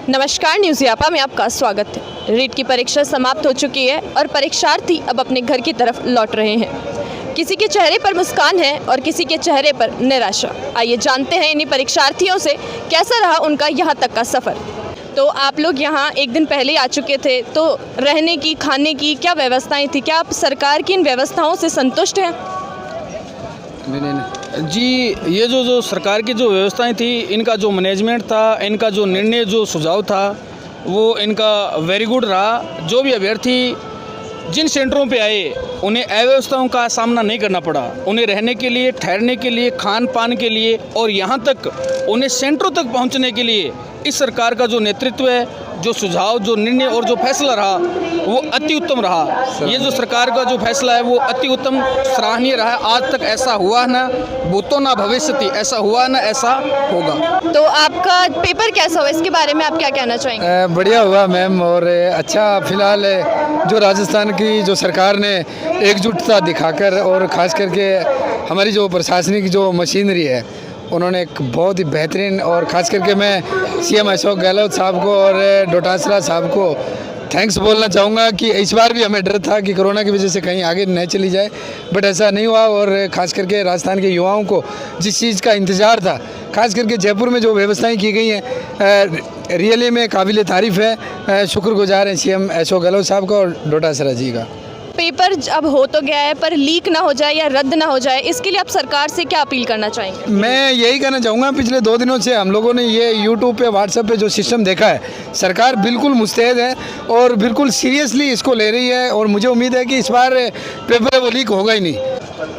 नमस्कार, न्यूज़ यापा में आपका स्वागत है। रीट की परीक्षा समाप्त हो चुकी है और परीक्षार्थी अब अपने घर की तरफ लौट रहे हैं। किसी के चेहरे पर मुस्कान है और किसी के चेहरे पर निराशा। आइए जानते हैं इन्हीं परीक्षार्थियों से कैसा रहा उनका यहाँ तक का सफ़र। तो आप लोग यहाँ एक दिन पहले ही आ चुके थे, तो रहने की, खाने की क्या व्यवस्थाएँ थी? क्या आप सरकार की इन व्यवस्थाओं से संतुष्ट हैं? नहीं जी, ये जो सरकार की जो व्यवस्थाएं थी, इनका जो मैनेजमेंट था, इनका जो निर्णय, जो सुझाव था, वो इनका वेरी गुड रहा। जो भी अभ्यर्थी जिन सेंटरों पे आए, उन्हें अव्यवस्थाओं का सामना नहीं करना पड़ा। उन्हें रहने के लिए, ठहरने के लिए, खान पान के लिए और यहाँ तक उन्हें सेंटरों तक पहुँचने के लिए इस सरकार का जो नेतृत्व है, जो सुझाव, जो निर्णय और जो फैसला रहा, वो अति उत्तम रहा। ये जो सरकार का जो फैसला है वो अति उत्तम, सराहनीय रहा। आज तक ऐसा हुआ ना भूतो ना भविष्यति, ऐसा हुआ ना ऐसा होगा। तो आपका पेपर कैसा हुआ, इसके बारे में आप क्या कहना चाहेंगे? बढ़िया हुआ मैम, और अच्छा फिलहाल जो राजस्थान की जो सरकार ने एकजुटता दिखाकर और ख़ास करके हमारी जो प्रशासनिक जो मशीनरी है, उन्होंने एक बहुत ही बेहतरीन, और ख़ास करके मैं सीएम अशोक गहलोत साहब को और डोटासरा साहब को थैंक्स बोलना चाहूँगा कि इस बार भी हमें डर था कि कोरोना की वजह से कहीं आगे नहीं चली जाए, बट ऐसा नहीं हुआ। और ख़ास करके राजस्थान के युवाओं को जिस चीज़ का इंतज़ार था, ख़ास करके जयपुर में जो व्यवस्थाएं की गई हैं, रियली में काबिल तारीफ़ है। शुक्रगुजार हैं सीएम अशोक गहलोत साहब का और डोटासरा जी का। पेपर अब हो तो गया है, पर लीक ना हो जाए या रद्द ना हो जाए, इसके लिए आप सरकार से क्या अपील करना चाहेंगे? मैं यही कहना चाहूँगा, पिछले 2 दिनों से हम लोगों ने ये यूट्यूब पे, व्हाट्सएप पे जो सिस्टम देखा है, सरकार बिल्कुल मुस्तैद है और बिल्कुल सीरियसली इसको ले रही है, और मुझे उम्मीद है कि इस बार पेपर वो लीक होगा ही नहीं।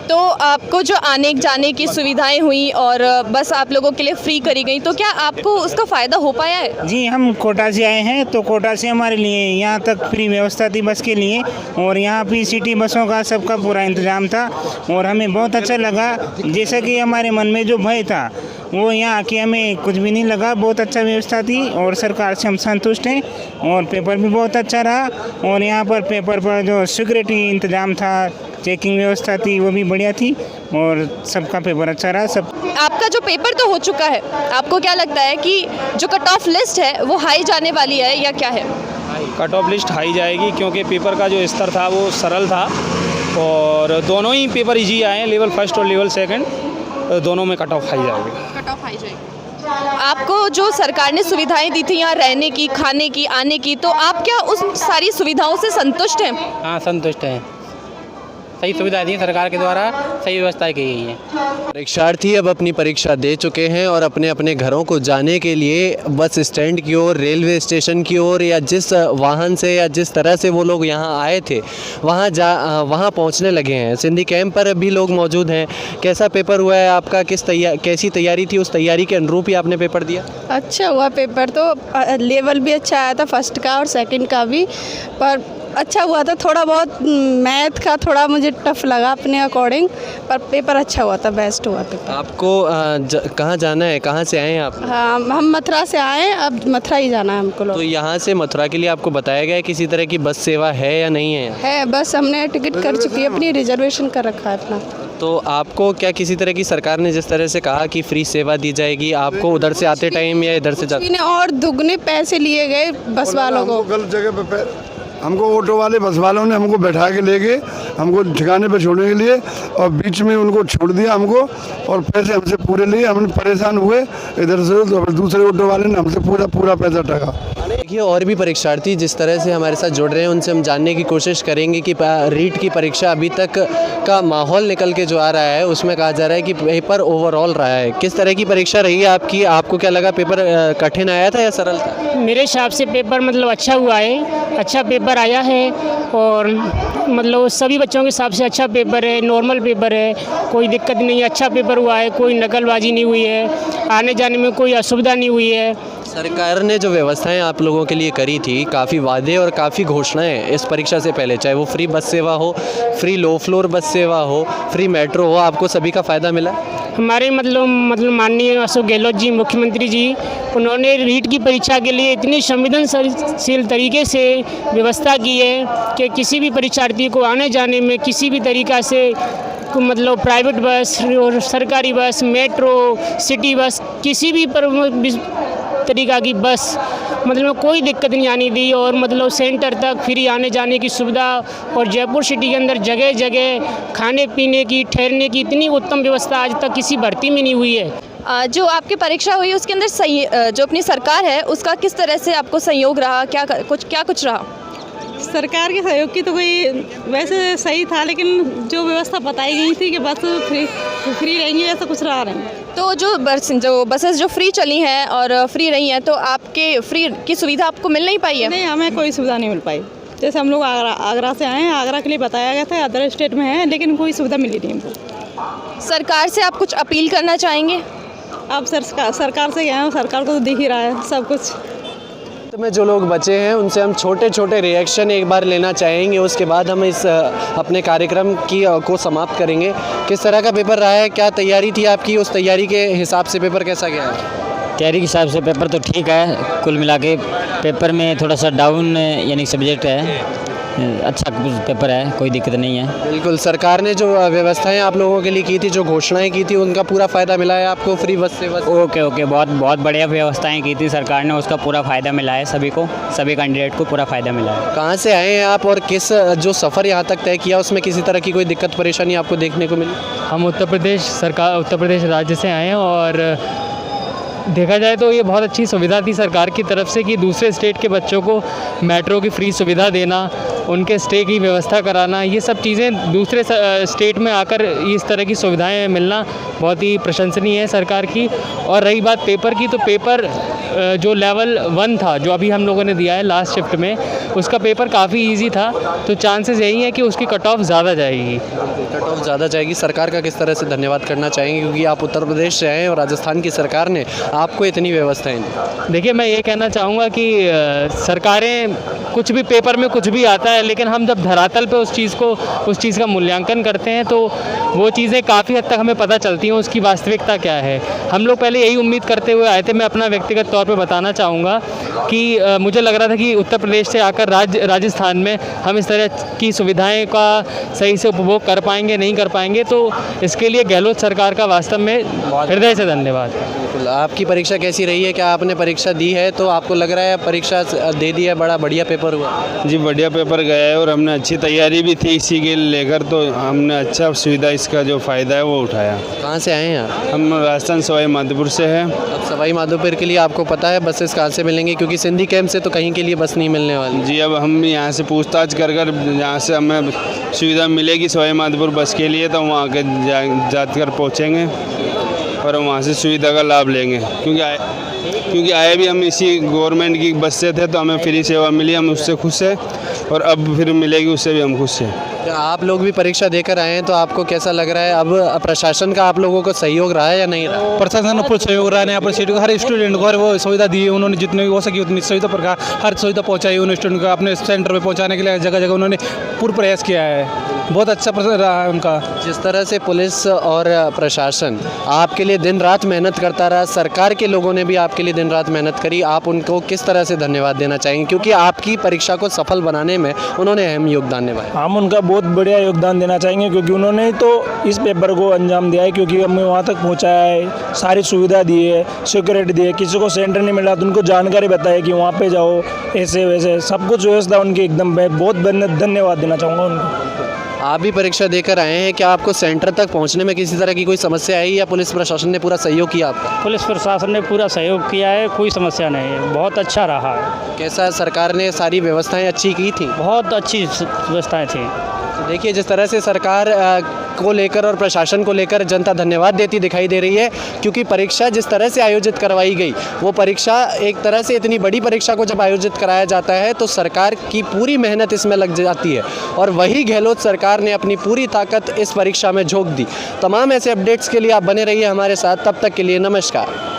तो आपको जो आने जाने की सुविधाएं हुई और बस आप लोगों के लिए फ्री करी गई, तो क्या आपको उसका फ़ायदा हो पाया है? जी, हम कोटा से आए हैं, तो कोटा से हमारे लिए यहाँ तक फ्री व्यवस्था थी बस के लिए, और यहाँ भी सिटी बसों का सबका पूरा इंतज़ाम था और हमें बहुत अच्छा लगा। जैसा कि हमारे मन में जो भय था, वो यहाँ आके हमें कुछ भी नहीं लगा। बहुत अच्छा व्यवस्था थी और सरकार से हम संतुष्ट हैं, और पेपर भी बहुत अच्छा रहा। और यहाँ पर पेपर पर जो सिक्योरिटी इंतज़ाम था, चेकिंग व्यवस्था थी, वो भी बढ़िया थी, और सबका पेपर अच्छा रहा। सब आपका जो पेपर तो हो चुका है, आपको क्या लगता है कि जो कट ऑफ लिस्ट है वो हाई जाने वाली है या क्या है? कट ऑफ लिस्ट हाई जाएगी, क्योंकि पेपर का जो स्तर था वो सरल था और दोनों ही पेपर इजी आए हैं, लेवल फर्स्ट और लेवल सेकंड, दोनों में कट ऑफ हाई जाएगी। कट ऑफ हाई जाएगी। आपको जो सरकार ने सुविधाएं दी थी यहाँ रहने की, खाने की, आने की, तो आप क्या उस सारी सुविधाओं से संतुष्ट हैं? हाँ, संतुष्ट हैं। सही सुविधा दी सरकार के द्वारा, सही व्यवस्था की गई है। परीक्षार्थी अब अपनी परीक्षा दे चुके हैं और अपने अपने घरों को जाने के लिए बस स्टैंड की ओर, रेलवे स्टेशन की ओर, या जिस वाहन से या जिस तरह से वो लोग यहाँ आए थे वहाँ पहुँचने लगे हैं। सिंधी कैंप पर भी लोग मौजूद हैं। कैसा पेपर हुआ है आपका? कैसी तैयारी थी? उस तैयारी के अनुरूप ही आपने पेपर दिया? अच्छा हुआ पेपर, तो लेवल भी अच्छा आया था, फर्स्ट का और सेकंड का भी, पर अच्छा हुआ था। थोड़ा बहुत मैथ का थोड़ा मुझे टफ लगा अपने अकॉर्डिंग, पर पेपर अच्छा हुआ था, बेस्ट हुआ पेपर। आपको कहाँ जाना है? कहाँ से आए हैं आप? हाँ, हम मथुरा से आए, अब मथुरा ही जाना है हमको लोग। तो यहाँ से मथुरा के लिए आपको बताया गया है किसी तरह की बस सेवा है या नहीं है? है, बस हमने टिकट कर चुकी है, अपनी रिजर्वेशन कर रखा है अपना। तो आपको क्या किसी तरह की सरकार ने जिस तरह से कहा कि फ्री सेवा दी जाएगी, आपको उधर से आते टाइम या इधर से जाते? और दुगने पैसे लिए गए बस वालों को। गलत जगह पे हमको ऑटो वाले, बस वालों ने हमको बैठा के ले गए, हमको ठिकाने पे छोड़ने के लिए, और बीच में उनको छोड़ दिया हमको, और पैसे हमसे पूरे लिए। हम परेशान हुए इधर से, तो दूसरे ऑटो वाले ने हमसे पूरा पैसा ठगा। देखिए, और भी परीक्षार्थी जिस तरह से हमारे साथ जुड़ रहे हैं, उनसे हम जानने की कोशिश करेंगे कि रीट की परीक्षा अभी तक का माहौल निकल के जो आ रहा है, उसमें कहा जा रहा है कि पेपर ओवरऑल रहा है। किस तरह की परीक्षा रही है आपकी? आपको क्या लगा, पेपर कठिन आया था या सरल था? मेरे हिसाब से पेपर मतलब अच्छा हुआ है, अच्छा पेपर आया है, और मतलब सभी बच्चों के हिसाब से अच्छा पेपर है, नॉर्मल पेपर है, कोई दिक्कत नहीं है, अच्छा पेपर हुआ है, कोई नकलबाजी नहीं हुई है, आने जाने में कोई असुविधा नहीं हुई है। सरकार ने जो व्यवस्थाएं आप लोगों के लिए करी थी, काफ़ी वादे और काफ़ी घोषणाएं इस परीक्षा से पहले, चाहे वो फ्री बस सेवा हो, फ्री लो फ्लोर बस सेवा हो, फ्री मेट्रो हो, आपको सभी का फ़ायदा मिला? हमारे मतलब माननीय अशोक गहलोत जी, मुख्यमंत्री जी, उन्होंने रीट की परीक्षा के लिए इतनी संवेदनशील तरीके से व्यवस्था की है कि किसी भी परीक्षार्थी को आने जाने में किसी भी तरीक़ा से मतलब प्राइवेट बस और सरकारी बस, मेट्रो, सिटी बस, किसी भी तरीक़ा की बस, मतलब कोई दिक्कत नहीं आनी दी, और मतलब सेंटर तक फ्री आने जाने की सुविधा, और जयपुर सिटी के अंदर जगह जगह खाने पीने की, ठहरने की इतनी उत्तम व्यवस्था आज तक किसी भर्ती में नहीं हुई है। जो आपकी परीक्षा हुई उसके अंदर जो अपनी सरकार है उसका किस तरह से आपको सहयोग रहा, क्या कुछ रहा? सरकार के सहयोग की तो कोई वैसे सही था, लेकिन जो व्यवस्था बताई गई थी कि बस फ्री रहेंगी, वैसा कुछ रहा नहीं। तो जो बसेस जो फ्री चली हैं और फ्री रही हैं, तो आपके फ्री की सुविधा आपको मिल नहीं पाई है? नहीं, हमें कोई सुविधा नहीं मिल पाई। जैसे हम लोग आगरा से आए हैं, आगरा के लिए बताया गया था, अदर स्टेट में है, लेकिन कोई सुविधा मिली नहीं हमको। सरकार से आप कुछ अपील करना चाहेंगे? अब सरकार से गए हैं, सरकार को तो दिख ही रहा है सब कुछ। तो में जो लोग बचे हैं उनसे हम छोटे छोटे रिएक्शन एक बार लेना चाहेंगे, उसके बाद हम इस अपने कार्यक्रम को समाप्त करेंगे। किस तरह का पेपर रहा है, क्या तैयारी थी आपकी, उस तैयारी के हिसाब से पेपर कैसा गया है? तैयारी के हिसाब से पेपर तो ठीक है, कुल मिला के पेपर में थोड़ा सा डाउन यानी सब्जेक्ट है, अच्छा पेपर है, कोई दिक्कत नहीं है। बिल्कुल, सरकार ने जो व्यवस्थाएं आप लोगों के लिए की थी, जो घोषणाएं की थी, उनका पूरा फ़ायदा मिला है आपको? फ्री बस से बस ओके, बहुत बढ़िया व्यवस्थाएं की थी सरकार ने, उसका पूरा फ़ायदा मिला है सभी को, सभी कैंडिडेट को पूरा फ़ायदा मिला है। कहाँ से आए हैं आप और किस जो सफ़र यहाँ तक तय किया उसमें किसी तरह की कोई दिक्कत परेशानी आपको देखने को मिली? हम उत्तर प्रदेश राज्य से आए हैं, और देखा जाए तो ये बहुत अच्छी सुविधा थी सरकार की तरफ से कि दूसरे स्टेट के बच्चों को मेट्रो की फ्री सुविधा देना, उनके स्टे की व्यवस्था कराना, ये सब चीज़ें दूसरे स्टेट में आकर इस तरह की सुविधाएं मिलना बहुत ही प्रशंसनीय है सरकार की। और रही बात पेपर की, तो पेपर जो लेवल 1 था, जो अभी हम लोगों ने दिया है लास्ट शिफ्ट में, उसका पेपर काफ़ी इजी था, तो चांसेस यही है कि उसकी कट ऑफ ज़्यादा जाएगी। कट ऑफ ज़्यादा जाएगी। सरकार का किस तरह से धन्यवाद करना चाहेंगे, क्योंकि आप उत्तर प्रदेश से आए और राजस्थान की सरकार ने आपको इतनी व्यवस्थाएं दी? देखिए, मैं ये कहना चाहूँगा कि सरकारें कुछ भी पेपर में कुछ भी आता है, लेकिन हम जब धरातल पे उस चीज़ का मूल्यांकन करते हैं तो वो चीज़ें काफ़ी हद तक हमें पता चलती हैं उसकी वास्तविकता क्या है। हम लोग पहले यही उम्मीद करते हुए आए थे। मैं अपना व्यक्तिगत तौर पे बताना चाहूँगा कि मुझे लग रहा था कि उत्तर प्रदेश से आकर राजस्थान में हम इस तरह की सुविधाएं का सही से उपभोग कर पाएंगे, नहीं कर पाएंगे, तो इसके लिए गहलोत सरकार का वास्तव में हृदय से धन्यवाद। बिल्कुल। आपकी परीक्षा कैसी रही है? क्या आपने परीक्षा दी है तो आपको लग रहा है परीक्षा दे दी है, बड़ा बढ़िया पेपर हुआ? जी, बढ़िया पेपर गया है और हमने अच्छी तैयारी भी थी इसी के लेकर, तो हमने अच्छा सुविधा इसका जो फ़ायदा है वो उठाया। कहाँ से आए हैं आप? हम राजस्थान सवाई माधोपुर से हैं। अब सवाई माधोपुर के लिए आपको पता है बसेस कहाँ से मिलेंगी, क्योंकि सिंधी कैंप से तो कहीं के लिए बस नहीं मिलने वाली? जी, अब हम यहाँ से पूछताछ कर यहाँ से हमें सुविधा मिलेगी सवाई माधोपुर बस के लिए, तो वहाँ के जाकर पहुँचेंगे और वहाँ से सुविधा का लाभ लेंगे, क्योंकि आए भी हम इसी गवर्नमेंट की बस से थे, तो हमें फ्री सेवा मिली, हम उससे खुश हैं, और अब फिर मिलेगी उससे भी हम खुश हैं। आप लोग भी परीक्षा देकर आए हैं, तो आपको कैसा लग रहा है? अब प्रशासन का आप लोगों को सहयोग रहा है या नहीं रहा? प्रशासन को सहयोग रहा है, यहाँ पर सीट हर स्टूडेंट को हर वो सुविधा दी है उन्होंने, जितनी हो सकी उतनी सुविधा प्रकार हर सुविधा पहुँचाई उन स्टूडेंट को अपने सेंटर पर पहुँचाने के लिए जगह जगह उन्होंने पूरा प्रयास किया है। बहुत अच्छा रहा है उनका। जिस तरह से पुलिस और प्रशासन आपके लिए दिन रात मेहनत करता रहा, सरकार के लोगों ने भी आपके लिए दिन रात मेहनत करी, आप उनको किस तरह से धन्यवाद देना चाहेंगे, क्योंकि आपकी परीक्षा को सफल बनाने में उन्होंने अहम योगदान निभाया? हम उनका बहुत बढ़िया योगदान देना चाहेंगे, क्योंकि उन्होंने तो इस पेपर को अंजाम दिया है, क्योंकि हमें वहाँ तक पहुँचाया है, सारी सुविधा दी है, सिक्योरिटी दी है, किसी को सेंटर नहीं मिला तो उनको जानकारी बताई कि वहाँ पे जाओ, ऐसे वैसे सब कुछ व्यवस्था उनकी एकदम, बहुत धन्यवाद देना चाहूँगा उनको। आप भी परीक्षा देकर आए हैं, क्या आपको सेंटर तक पहुंचने में किसी तरह की कोई समस्या आई या पुलिस प्रशासन ने पूरा सहयोग किया आपका? पुलिस प्रशासन ने पूरा सहयोग किया है, कोई समस्या नहीं है, बहुत अच्छा रहा है। कैसा सरकार ने सारी व्यवस्थाएं अच्छी की थी? बहुत अच्छी व्यवस्थाएं थी। देखिए, जिस तरह से सरकार को लेकर और प्रशासन को लेकर जनता धन्यवाद देती दिखाई दे रही है, क्योंकि परीक्षा जिस तरह से आयोजित करवाई गई, वो परीक्षा एक तरह से इतनी बड़ी परीक्षा को जब आयोजित कराया जाता है तो सरकार की पूरी मेहनत इसमें लग जाती है, और वही गहलोत सरकार ने अपनी पूरी ताकत इस परीक्षा में झोंक दी। तमाम ऐसे अपडेट्स के लिए आप बने रहिए हमारे साथ, तब तक के लिए नमस्कार।